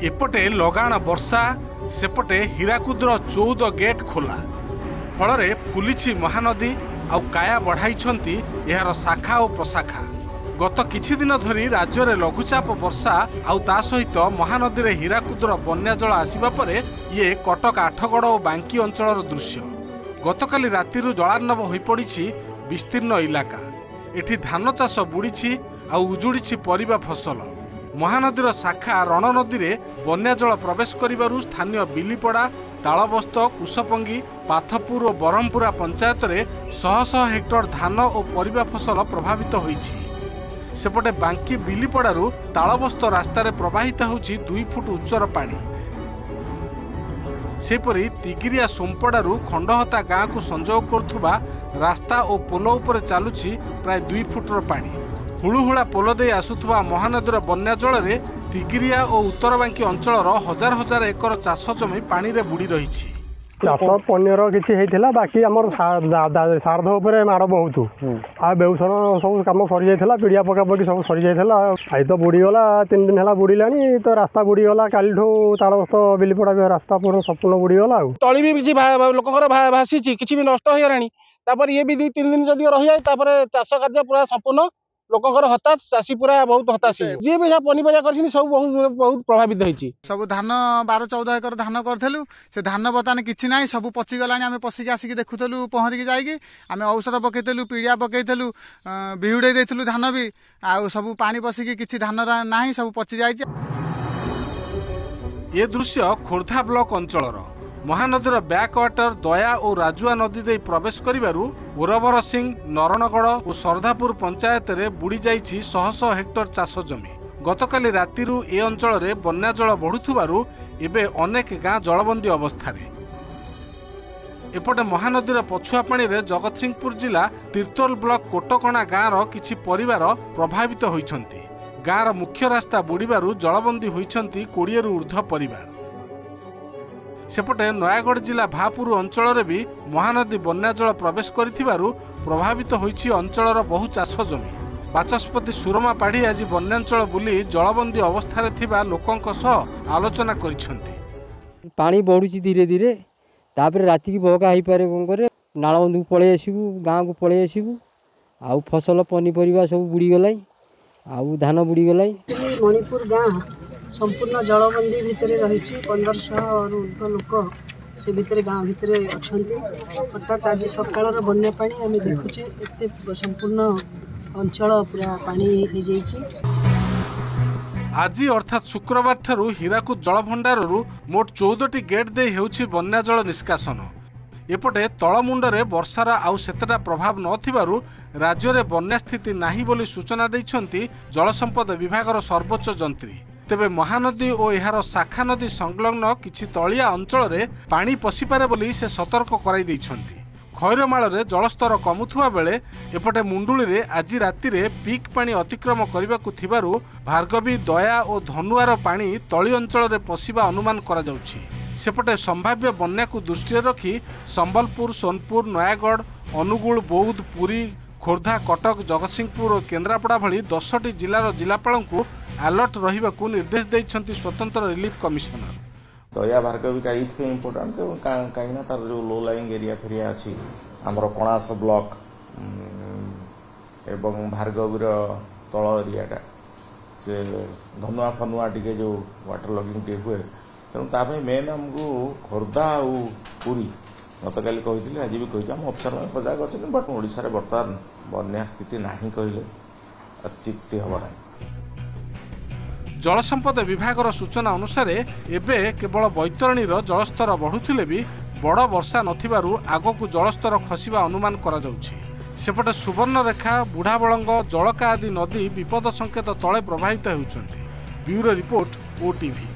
एपटे लगाण वर्षा सेपटे हीराकुद्र 14 गेट खोला फल फुली महानदी आउ काया बढ़ाई यार शाखा और प्रशाखा। गत किछि दिन धरी राज्य में लघुचाप वर्षा आउ ता सहित महानदी में हीराकुद्र बन्या जल आसिबा परे ये कटक आठगड़ और बांकी अंचल दृश्य। गतकाली राति जलार्णव हो पड़ी विस्तीर्ण इलाका। एठी धान चाष बुड़ी आउ उजुड़ी परिबा फसल। महानदीर शाखा रणनदी में बन्या जल प्रवेश करिबारु स्थानीय बिलीपड़ा तालबस्त कुशपंगी पाथपुर और बरहमपुरा पंचायत में शह शह हेक्टर धान और परिबा फसल प्रभावित होईछि। सेपटे बांकी बिलीपड़ारू तालबस्त रास्तार प्रवाहित होउछि 2 फुट उच्चर पानी। सेपरी तिगिरिया सोमपड़ारू खंडहता गाँ को संजोग करुवा रास्ता और पोल उपर चलुछि प्राय 2 फुटर पानी। हुलुहुला पोल दे आसुथुवा महानदीर बन्या जल में तिगिरिया और उत्तर बांकी अंचल हजार हजार एकर चाष जमी पानी रे बुड़ी रही। चाष पनीर किसी होता बाकी आम सार्ध माड़ बहुत आ बेउषण सब कम सरी जाता पिड़िया पकापकी सब सरी जाता आई तो बुड़ीगला 3 दिन है बुड़िला तो रास्ता बुड़ीगला काली तालबस्त बिलीपड़ा रास्ता पूरा संपूर्ण बुड़ीगला तली भी लोक भासी किसी भी नष्ट हो ये भी 2-3 दिन जदि रही जाए चाष कार्य पूरा संपूर्ण लोकर हताश चाषी पूरा बहुत हताशी जी भी पनीपरिया कर सब बहुत प्रभावित होती। सब धान 12-14 एकर धान करूँ से धान बर्तमान किसी ना सब पचिगला आम पशिक आसिक देखुलु पहरिकी जाइए आम औषध पकईलु पीड़िया पकईलु बिहुड़े देलु धान भी आ सब पानी पशिकी किसी धान ना सब पचि जाइए। ये दृश्य खोर्धा ब्लॉक अंचल महानदीर बैकवाटर दया और राजुआ नदी दे प्रवेश करिबारु ओरवर सिंह नरणगढ़ और सरधापुर पंचायत रे बुड़ी जाइछि शह शह हेक्टर चाष जमी। गतकाली रातिरु ए अंचल रे बन्या जल बढ़ुथुबारु एबे अनेक गाँ जलबंदी अवस्था रे। एपटे महानदीर पछुआ पानी रे जगतसिंहपुर जिला तीर्तोल ब्लॉक कोटकणा गाँर किछि परिवार प्रभावित होइछन्ति। गाँर मुख्य रास्ता बुड़ीबारु जलबंदी होइछन्ति 20 रु ऊर्ध्व परिवार। सेपटे नयागढ़ जिला भापुर अंचल भी महानदी बन्या जल प्रवेश करिथिबारु प्रभावित होइछि अंचलर बहु चाष जमी। बाचस्पति सुरमा पाढ़ी आज बन्यांचल बुली जलबंदी अवस्था रे थिबा लोकंक सह आलोचना करिसेंति। पानी बढ़ुछि धीरे धीरे तापर राति की बहका हो पारे कोन करे नालबंधु पळे आसीबु गाँ को पळे आसीबु आउ फसल पनीपरिबा सब बुड़ी गलाई आउ धान बुड़ी गलाई। मणिपुर गाँ संपूर्ण जलबंदी भितर रही 1500 ऊर्ध्व लोक से भितर गाँ भितर अच्छा। हठात आज सकाल बन्या पानी आम देखुचे एत संपूर्ण अंचल पूरा पानी हो जाइए। आज अर्थात शुक्रवार ठारू हीराकुद जलभंडारु मोट 14टी गेट दे हेउछि बन्या जल निष्कासन। एपटे तलमुंडरे वर्षार आउ सेतेटा प्रभाव नथिबारु राज्य में बन्या स्थिति नाही बोली सूचना दैछन्ति जलसंपद विभागर सर्वोच्च जंत्री। तेबे महानदी और यार शाखा नदी संलग्न किछि तलिया अंचल रे पानी पशिपारे बोली से सतर्क कराई दैछन्ति। खैरमाल रे जलस्तर कमुथुवा बेले एपटे मुंडुली रे आज राति रे पीक पानी अतिक्रम करबाकु थिबारु भार्गवी दया और धनुआर पानी तली अंचल रे पशिबा अनुमान करा जाउछि। सेपटे संभाव्य बन्या को दृष्टि रखी संबलपुर सोनपुर नयागढ़ अनुगुल बौद्ध पुरी खोर्धा कटक जगतसिंहपुर और केन्द्रापड़ा भली 10टी जिलार जिलापाल को अलर्ट रहिबाकु निर्देश दैछन्ति स्वतंत्र रिलीफ कमिशनर। दया भार्गवी का इम्पोर्टाट कहीं तार जो लो लाइंग एरिया फेरिया अच्छी आमर कणास ब्लॉक एवं भार्गवीर तल एरियाटा से धनुआ फनुआ टे जो वाटर लगिंग टे हुए तेणु मेन आमको खोर्धा और पुरी गत काली कही आज भी कही आम अफिसर मैंने सजग अच्छे बट ओडिशा रे बर्तमान बन्या स्थिति नहीं कहले अत्युक्ति हम ना। जलसंपद विभागर सूचना अनुसार एबे केवल बैतरणीर जलस्तर बढ़ुथिले भी बड़ वर्षा नथिबारु आगकु जलस्तर खसिबा अनुमान करा जाउछि। सेपटे सुवर्णरेखा बुढ़ाबलंग जलका आदि नदी विपद संकेत तले प्रभावित होउछन्ति। Bureau report OTV।